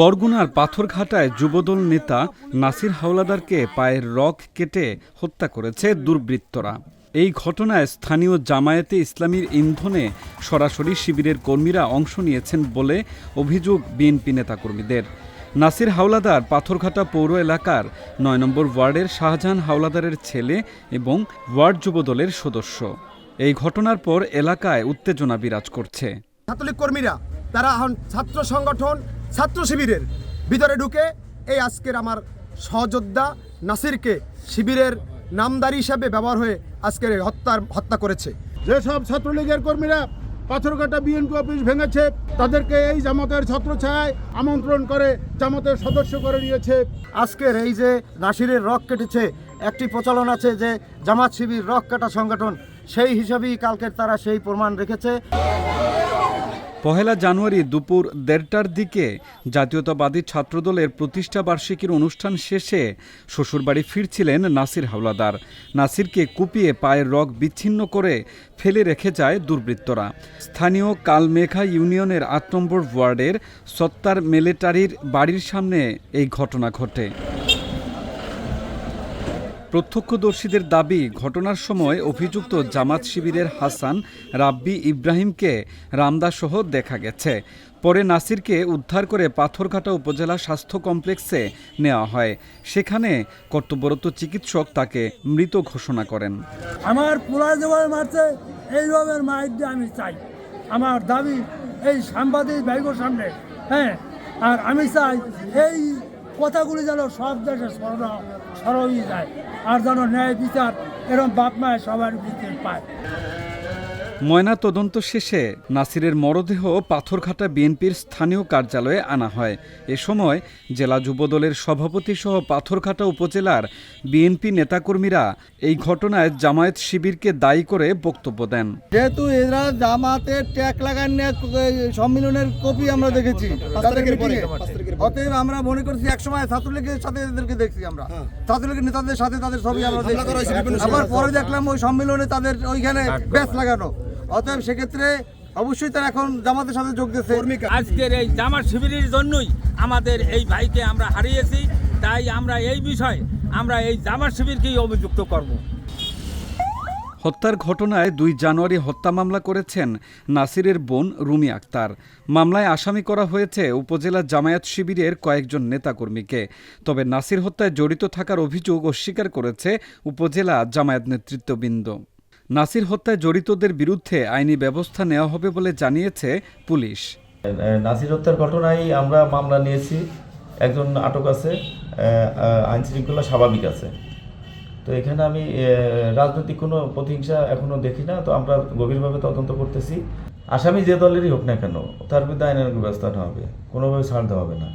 বরগুনার পাথরঘাটায় যুবদল নেতা নাসির হাওলাদারকে পায়ের রগ কেটে হত্যা করেছে দুর্বৃত্তরা। এই ঘটনায় স্থানীয় জামায়াতে ইসলামীর ইন্ধনে সরাসরি শিবিরের কর্মীরা অংশ নিয়েছেন বলে অভিযোগ বিএনপি নেতাকর্মীদের। নাসির হাওলাদার পাথরঘাটা পৌর এলাকার ৯ নম্বর ওয়ার্ডের শাহজাহান হাওলাদারের ছেলে এবং ওয়ার্ড যুবদলের সদস্য। এই ঘটনার পর এলাকায় উত্তেজনা বিরাজ করছে। ছাত্রলীগ কর্মীরা তারা এখন ছাত্র সংগঠন ছাত্র শিবিরের ভিতরে ঢুকে এই আজকের আমার সহযোদ্ধা নাসিরকে শিবিরের নামদারি হিসাবে ব্যবহার হয়ে আজকের হত্যা করেছে। যেসব ছাত্রলীগের কর্মীরা পাথরঘাটা বিএনপি অফিস ভেঙেছে তাদেরকে এই জামাতের ছত্রছায়ায় আমন্ত্রণ করে জামাতের সদস্য করে নিয়েছে। আজকের এই যে নাসিরের রগ কেটেছে, একটি প্রচলন আছে যে জামাত শিবির রগ কাটা সংগঠন, সেই হিসাবেই কালকের তারা সেই প্রমাণ রেখেছে। পহেলা জানুয়ারি দুপুর ১:৩০টার দিকে জাতীয়তাবাদী ছাত্রদলের প্রতিষ্ঠা বার্ষিকীর অনুষ্ঠান শেষে শ্বশুরবাড়ি ফিরছিলেন নাসির হাওলাদার। নাসিরকে কুপিয়ে পায়ের রগ বিচ্ছিন্ন করে ফেলে রেখে যায় দুর্বৃত্তরা। স্থানীয় কালমেঘা ইউনিয়নের ৮ নম্বর ওয়ার্ডের সত্তার মিলিটারির বাড়ির সামনে এই ঘটনা ঘটে। প্রত্যক্ষদর্শীদের দাবি, ঘটনার সময় অভিযুক্ত জামাত শিবিরের হাসান, রাব্বি, ইব্রাহিমকে রামদাসহ দেখা গেছে। পরে নাসিরকে উদ্ধার করে পাথরঘাটা উপজেলা স্বাস্থ্য কমপ্লেক্সে নেওয়া হয়। সেখানে কর্তব্যরত চিকিৎসক তাকে মৃত ঘোষণা করেন। আমার পোলা দেওয়ার মারতে এইভাবে মাইক দিয়ে আমি চাই, আমার দাবি এই সাংবাদিক ভাইগোর সামনে, হ্যাঁ, আর আমি চাই এই কথাগুলি যেন সব দেশে সরই যায়, আর যেন ন্যায় বিচার এরকম বাপ মায় সবার বিচার পায়। ময়না তদন্ত শেষে নাসিরের মরদেহ পাথরঘাটা বিএনপির স্থানীয় কার্যালয়ে আনা হয়। এ সময় জেলা যুবদলের সভাপতি সহ পাথরঘাটা উপজেলার বিএনপি নেতাকর্মীরা এই ঘটনায় জামায়াত শিবিরকে দায়ী করে বক্তব্য দেন। যেহেতু এরা জামাতের ট্যাগ লাগান সম্মেলনের কপি আমরা দেখেছি, অতএব আমরা মনে করছি একসময় ছাত্রলীগের সাথে এদেরকে দেখছি, আমরা ছাত্রলীগের নেতাদের সাথে তাদের ছবি আমরা দেখছি। আবার পরে দেখলাম ওই সম্মেলনে তাদের ওইখানে ব্যাচ লাগানো, অতএব সেক্ষেত্রে অবশ্যই তারা এখন জামাতের সাথে যোগ দিয়েছে। আজকের এই জামাত শিবিরের জন্যই আমাদের এই ভাইকে আমরা হারিয়েছি, তাই আমরা এই বিষয়ে আমরা এই জামাত শিবিরকেই অভিযুক্ত করব। হত্যার ঘটনায় ২ জানুয়ারি হত্যা মামলা করেছেন নাসিরের বোন রুমি আক্তার। মামলায় আসামি করা হয়েছে উপজেলা জামায়াত শিবিরের কয়েকজন নেতাকর্মীকে। তবে নাসির হত্যায় জড়িত থাকার অভিযোগ অস্বীকার করেছে উপজেলা জামায়াত নেতৃত্ববৃন্দ। নাসির হত্যায় জড়িতদের বিরুদ্ধে আইনি ব্যবস্থা নেওয়া হবে বলে জানিয়েছে পুলিশ। নাসির হত্যার ঘটনায় আমরা মামলা নিয়েছি, একজন আটক আছে, আইন শৃঙ্খলা স্বাভাবিক আছে। তো এখানে আমি রাজনৈতিক কোনো প্রতিহিংসা এখনো দেখি না, তো আমরা গভীরভাবে তদন্ত করতেছি। আসামি যে দলেরই হোক না কেন তার বিরুদ্ধে আইনের ব্যবস্থা নেওয়া হবে, কোনোভাবে ছাড় দেওয়া হবে না।